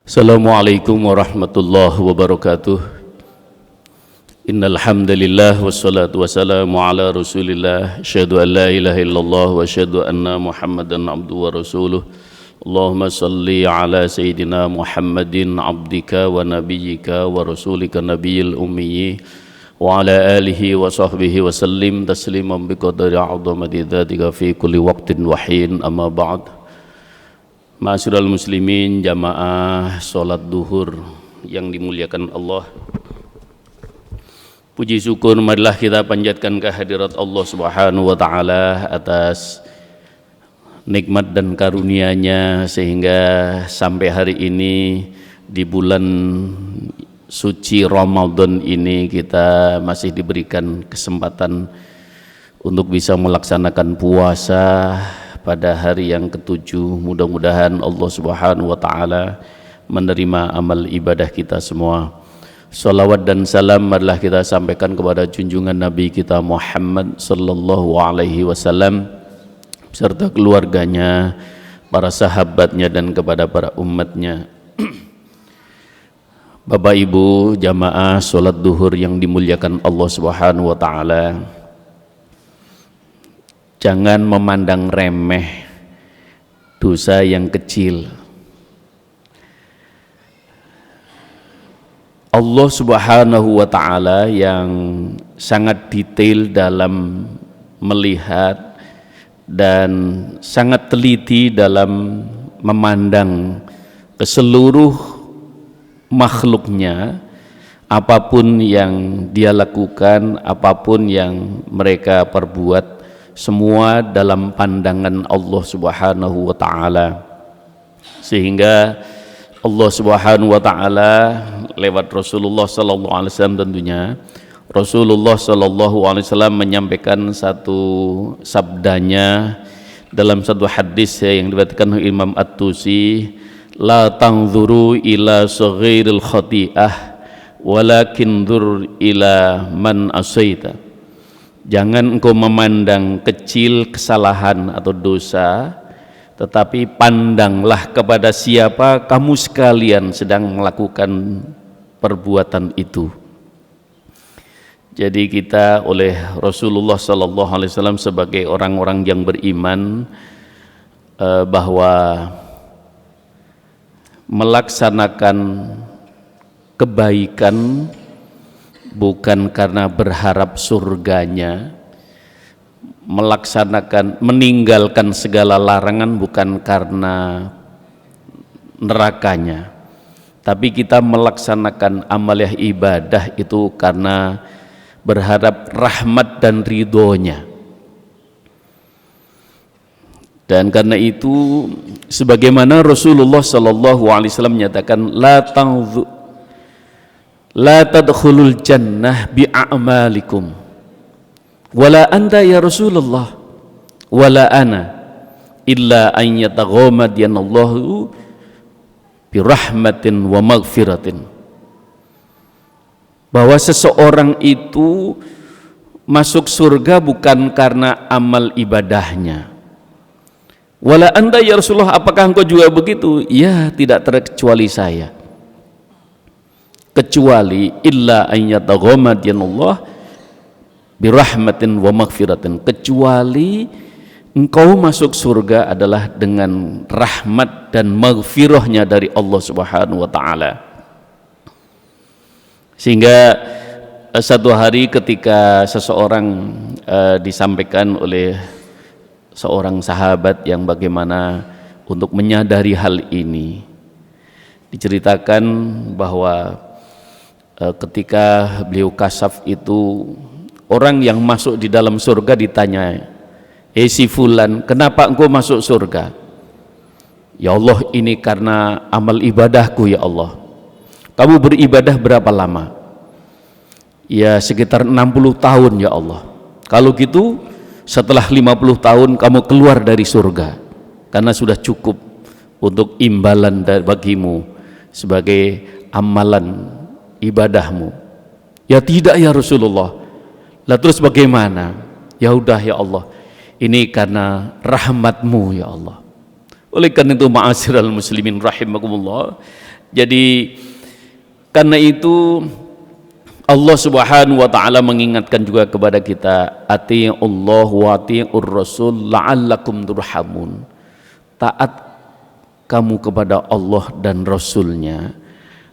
Assalamualaikum warahmatullahi wabarakatuh. Innal hamdalillah wassalatu wassalamu ala Rasulillah. Asyhadu an la ilaha illallah wa asyhadu anna Muhammadan abduhu wa rasuluh. Allahumma salli ala sayyidina Muhammadin abdika wa nabiyyika wa rasulika nabiyil ummi wa ala alihi wa sahbihi wa sallim tasliman biqadri 'azamati dzatika fi kulli waqtin wa hin, amma ba'd. Ma'asyiral muslimin, jamaah sholat duhur yang dimuliakan Allah, puji syukur marilah kita panjatkan kehadirat Allah Subhanahu wa ta'ala atas nikmat dan karunia-Nya sehingga sampai hari ini di bulan suci Ramadan ini kita masih diberikan kesempatan untuk bisa melaksanakan puasa pada hari yang ketujuh. Mudah-mudahan Allah Subhanahu wa ta'ala menerima amal ibadah kita semua. Salawat dan salam marilah kita sampaikan kepada junjungan Nabi kita Muhammad sallallahu alaihi wasallam serta keluarganya, para sahabatnya dan kepada para umatnya. Bapak Ibu jamaah sholat duhur yang dimuliakan Allah Subhanahu wa ta'ala, jangan memandang remeh dosa yang kecil. Allah Subhanahu wa ta'ala yang sangat detail dalam melihat dan sangat teliti dalam memandang ke seluruh makhluknya, apapun yang dia lakukan, apapun yang mereka perbuat, semua dalam pandangan Allah Subhanahu wa ta'ala. Sehingga Allah Subhanahu wa ta'ala lewat Rasulullah sallallahu alaihi wasallam, tentunya Rasulullah sallallahu alaihi wasallam menyampaikan satu sabdanya dalam satu hadis yang diriwayatkan oleh Imam At-Tusi, la tanzuru ila saghiril khati'ah walakin dzur ila man asaita. Jangan engkau memandang kecil kesalahan atau dosa, tetapi pandanglah kepada siapa kamu sekalian sedang melakukan perbuatan itu. Jadi kita oleh Rasulullah sallallahu alaihi wasallam sebagai orang-orang yang beriman bahwa melaksanakan kebaikan bukan karena berharap surganya, meninggalkan segala larangan bukan karena nerakanya, tapi kita melaksanakan amaliah ibadah itu karena berharap rahmat dan ridhonya. Dan karena itu sebagaimana Rasulullah sallallahu alaihi wasallam menyatakan, la tadkhulul jannah bi'a'malikum wala anta ya Rasulullah wala ana illa an yataghamadiyanallahu birahmatin wa maghfiratin. Bahwa seseorang itu masuk surga bukan karena amal ibadahnya. Wala anta ya Rasulullah, apakah engkau juga begitu? Ya, tidak terkecuali saya, kecuali illa an yataghamadiyanallah birahmatin wa maghfiratin, kecuali engkau masuk surga adalah dengan rahmat dan maghfirahnya dari Allah Subhanahu wa ta'ala. Sehingga satu hari ketika seseorang disampaikan oleh seorang sahabat yang bagaimana untuk menyadari hal ini, diceritakan bahwa ketika beliau kasaf itu, orang yang masuk di dalam surga ditanya, si fulan, kenapa engkau masuk surga? Ya Allah, ini karena amal ibadahku ya Allah. Kamu beribadah berapa lama? Ya sekitar 60 tahun ya Allah. Kalau gitu setelah 50 tahun kamu keluar dari surga, karena sudah cukup untuk imbalan bagimu sebagai amalan ibadahmu. Ya tidak ya Rasulullah. Lah terus bagaimana? Ya udah ya Allah, ini karena rahmatmu ya Allah. Oleh karena itu ma'asyiral muslimin rahimakumullah, Jadi karena itu Allah Subhanahu wa taala mengingatkan juga kepada kita, atiiullah wa atiiur rasul la'allakum turhamun. Taat kamu kepada Allah dan Rasulnya,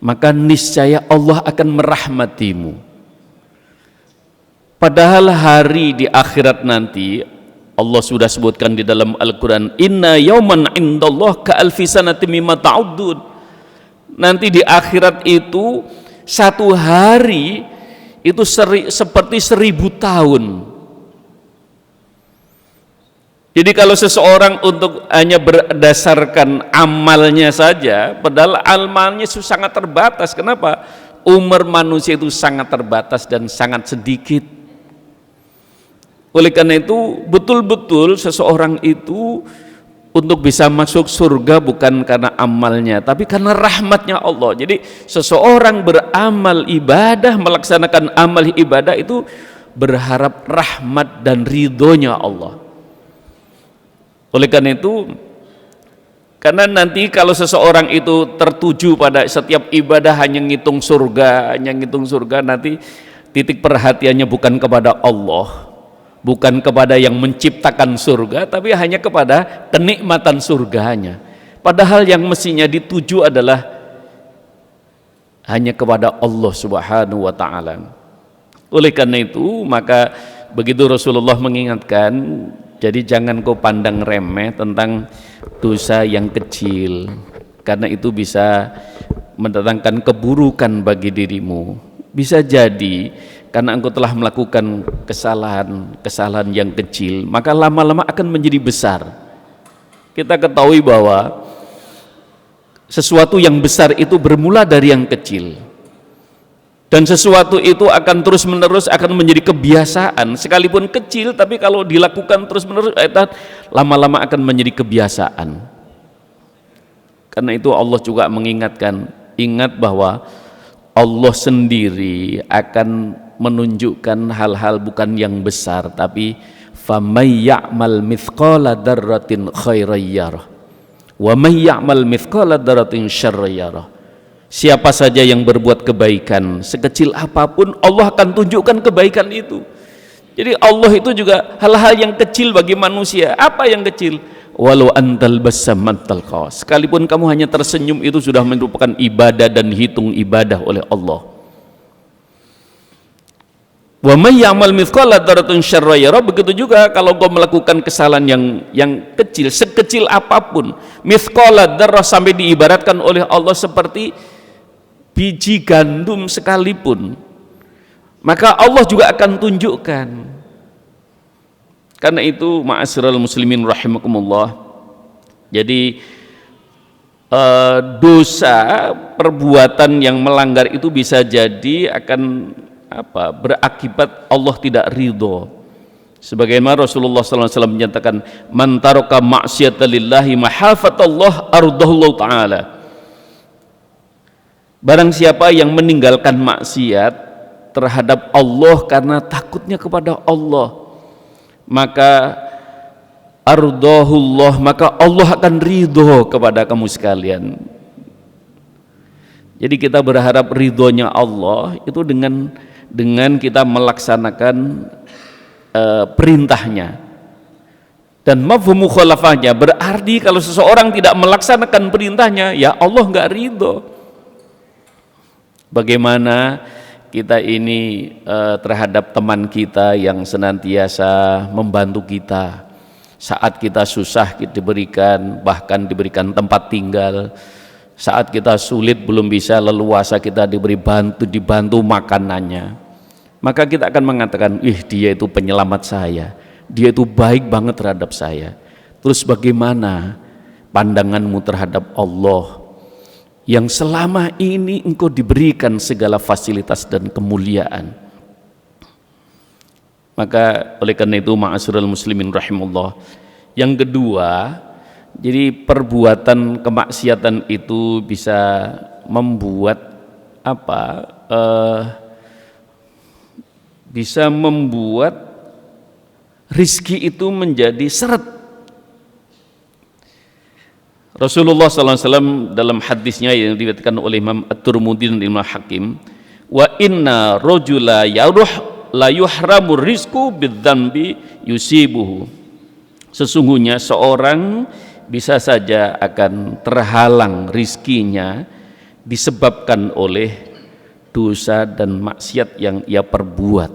maka niscaya Allah akan merahmatimu. Padahal hari di akhirat nanti Allah sudah sebutkan di dalam Al-Quran, inna yauman indallah ka'alfi sanatin mimma ta'uddun. Nanti di akhirat itu satu hari itu seperti 1000 tahun. Jadi kalau seseorang untuk hanya berdasarkan amalnya saja, padahal amalnya itu sangat terbatas. Kenapa? Umur manusia itu sangat terbatas dan sangat sedikit. Oleh karena itu betul-betul seseorang itu untuk bisa masuk surga bukan karena amalnya, tapi karena rahmatnya Allah. Jadi seseorang beramal ibadah, melaksanakan amal ibadah itu berharap rahmat dan ridhonya Allah. Oleh karena itu, karena nanti kalau seseorang itu tertuju pada setiap ibadah hanya ngitung surga, nanti titik perhatiannya bukan kepada Allah, bukan kepada yang menciptakan surga, tapi hanya kepada kenikmatan surganya. Padahal yang mestinya dituju adalah hanya kepada Allah Subhanahu wa ta'ala. Oleh karena itu, maka begitu Rasulullah mengingatkan, jadi jangan kau pandang remeh tentang dosa yang kecil, karena itu bisa mendatangkan keburukan bagi dirimu. Bisa jadi karena engkau telah melakukan kesalahan yang kecil, maka lama-lama akan menjadi besar. Kita ketahui bahwa sesuatu yang besar itu bermula dari yang kecil, dan sesuatu itu akan terus-menerus akan menjadi kebiasaan. Sekalipun kecil, tapi kalau dilakukan terus-menerus, lama-lama akan menjadi kebiasaan. Karena itu Allah juga mengingatkan, ingat bahwa Allah sendiri akan menunjukkan hal-hal bukan yang besar, tapi famay ya'mal mithqala dzarratin khairan yarah wa may ya'mal mithqala dzarratin syarran yarah. Siapa saja yang berbuat kebaikan sekecil apapun, Allah akan tunjukkan kebaikan itu. Jadi Allah itu juga hal-hal yang kecil bagi manusia. Apa yang kecil? Walau antal basamat talqa, sekalipun kamu hanya tersenyum, itu sudah merupakan ibadah dan hitung ibadah oleh Allah. Wa may ya'mal mithqala dzarratin syarran yarah. Begitu juga kalau kau melakukan kesalahan yang kecil, sekecil apapun, mithqala dzarrah sampai diibaratkan oleh Allah seperti biji gandum sekalipun, maka Allah juga akan tunjukkan. Karena itu ma'asyiral muslimin rahimakumullah, jadi dosa perbuatan yang melanggar itu bisa jadi akan berakibat Allah tidak ridho. Sebagaimana Rasulullah SAW menyatakan, man taraka ma'siyata lillahi mahafatallah ardahullah ta'ala. Barang siapa yang meninggalkan maksiat terhadap Allah karena takutnya kepada Allah, maka ardahullah, maka Allah akan ridho kepada kamu sekalian. Jadi kita berharap ridhonya Allah itu dengan kita melaksanakan perintahnya. Dan mafhum mukhalafahnya berarti kalau seseorang tidak melaksanakan perintahnya, ya Allah enggak ridho. Bagaimana kita ini terhadap teman kita yang senantiasa membantu kita saat kita susah, kita diberikan, bahkan diberikan tempat tinggal. Saat kita sulit belum bisa leluasa, kita dibantu makanannya, maka kita akan mengatakan, dia itu penyelamat saya, dia itu baik banget terhadap saya. Terus bagaimana pandanganmu terhadap Allah yang selama ini engkau diberikan segala fasilitas dan kemuliaan? Maka oleh karena itu ma'asyiral muslimin rahimullah, yang kedua, jadi perbuatan kemaksiatan itu bisa membuat bisa membuat rizki itu menjadi seret. Rasulullah SAW dalam hadisnya yang diriwayatkan oleh Imam At-Tirmidzi dan Imam Hakim, wa inna rajula yaruh la yuhramur rizqu bidzambi yusibuhu. Sesungguhnya seorang bisa saja akan terhalang rizkinya disebabkan oleh dosa dan maksiat yang ia perbuat.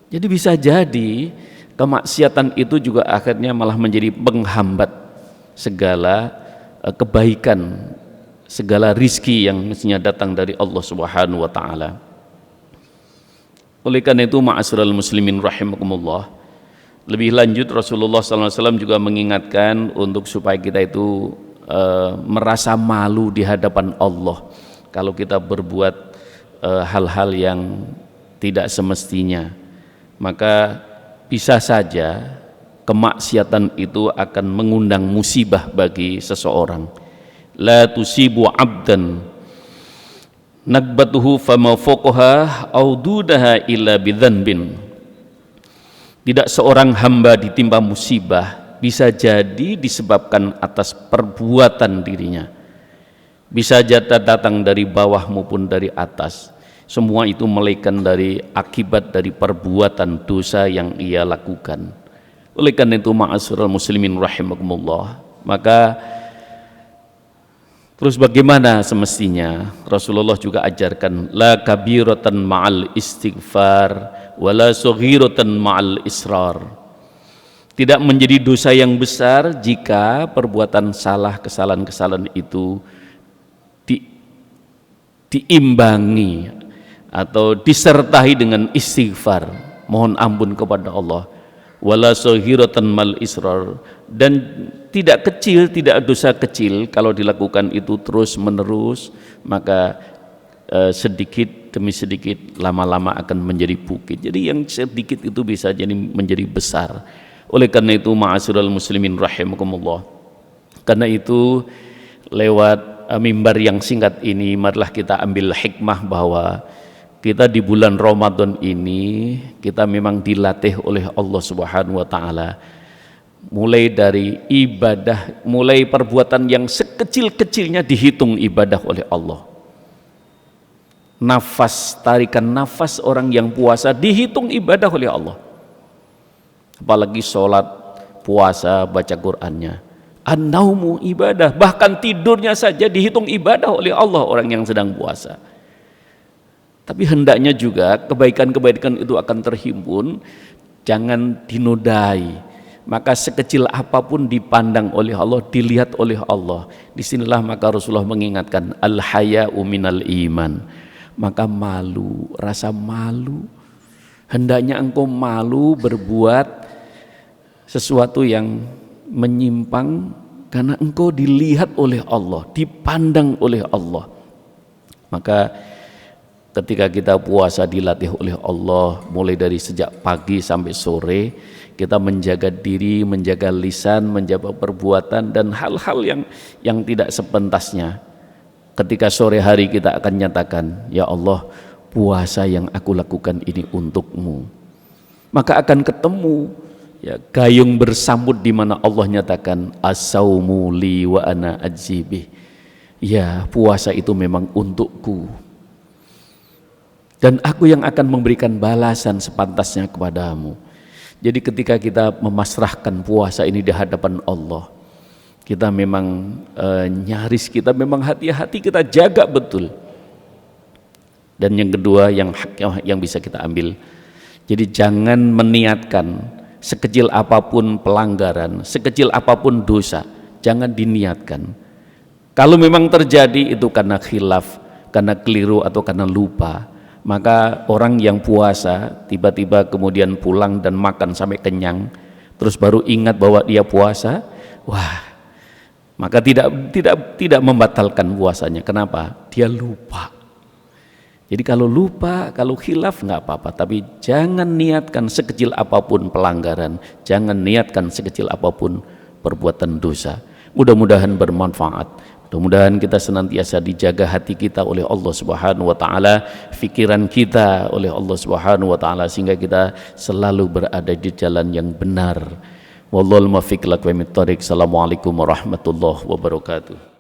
Jadi bisa jadi kemaksiatan itu juga akhirnya malah menjadi penghambat segala kebaikan, segala rizki yang mestinya datang dari Allah Subhanahu wa taala. Oleh karena itu ma'asyiral muslimin rahimakumullah, lebih lanjut Rasulullah SAW juga mengingatkan untuk supaya kita itu merasa malu di hadapan Allah kalau kita berbuat hal-hal yang tidak semestinya. Maka bisa saja kemaksiatan itu akan mengundang musibah bagi seseorang. La tusibu abdan nakbatuhu fama fawqaha aw dudaha illa bidzanbin. Tidak seorang hamba ditimpa musibah bisa jadi disebabkan atas perbuatan dirinya. Bisa jadi datang dari bawah maupun dari atas. Semua itu melahirkan dari akibat dari perbuatan dosa yang ia lakukan. Oleh karena itu ma'asyiral muslimin rahimakumullah, maka terus bagaimana semestinya Rasulullah juga ajarkan la kabiratan ma'al istighfar wala saghiratan ma'al israr. Tidak menjadi dosa yang besar jika perbuatan salah, kesalahan-kesalahan itu diimbangi atau disertai dengan istighfar, mohon ampun kepada Allah. Wala saghiratan mal israr, dan tidak kecil, tidak dosa kecil kalau dilakukan itu terus menerus, maka sedikit demi sedikit lama-lama akan menjadi bukit. Jadi yang sedikit itu bisa jadi menjadi besar. Oleh karena itu ma'asyiral muslimin rahimakumullah, karena itu lewat mimbar yang singkat ini marilah kita ambil hikmah bahwa kita di bulan Ramadan ini kita memang dilatih oleh Allah Subhanahu wa taala, mulai dari ibadah, mulai perbuatan yang sekecil-kecilnya dihitung ibadah oleh Allah. Nafas, tarikan nafas orang yang puasa dihitung ibadah oleh Allah. Apalagi sholat, puasa, baca Qur'annya. An-naumu ibadah, bahkan tidurnya saja dihitung ibadah oleh Allah orang yang sedang puasa. Tapi hendaknya juga kebaikan-kebaikan itu akan terhimpun, jangan dinodai. Maka sekecil apapun dipandang oleh Allah, dilihat oleh Allah. Disinilah maka Rasulullah mengingatkan al-haya'u minal iman. Maka malu, rasa malu, hendaknya engkau malu berbuat sesuatu yang menyimpang karena engkau dilihat oleh Allah, dipandang oleh Allah. Maka ketika kita puasa dilatih oleh Allah mulai dari sejak pagi sampai sore, kita menjaga diri, menjaga lisan, menjaga perbuatan dan hal-hal yang tidak sepentasnya. Ketika sore hari kita akan nyatakan, ya Allah, puasa yang aku lakukan ini untukmu. Maka akan ketemu ya gayung bersambut di mana Allah nyatakan as-saumu li wa ana ajzibih. Ya, puasa itu memang untukku. Dan aku yang akan memberikan balasan sepantasnya kepadamu. Jadi ketika kita memasrahkan puasa ini di hadapan Allah, kita memang nyaris, kita memang hati-hati kita jaga betul. Dan yang kedua yang bisa kita ambil, jadi jangan meniatkan sekecil apapun pelanggaran, sekecil apapun dosa, jangan diniatkan. Kalau memang terjadi itu karena khilaf, karena keliru atau karena lupa, maka orang yang puasa tiba-tiba kemudian pulang dan makan sampai kenyang, terus baru ingat bahwa dia puasa, wah, maka tidak membatalkan puasanya. Kenapa? Dia lupa. Jadi kalau lupa, kalau khilaf nggak apa-apa, tapi jangan niatkan sekecil apapun pelanggaran, jangan niatkan sekecil apapun perbuatan dosa. Mudah-mudahan bermanfaat. Mudah-mudahan kita senantiasa dijaga hati kita oleh Allah Subhanahu wa taala, pikiran kita oleh Allah Subhanahu wa taala, sehingga kita selalu berada di jalan yang benar. Wallahul muwaffiq ila aqwamit thoriq. Assalamualaikum warahmatullahi wabarakatuh.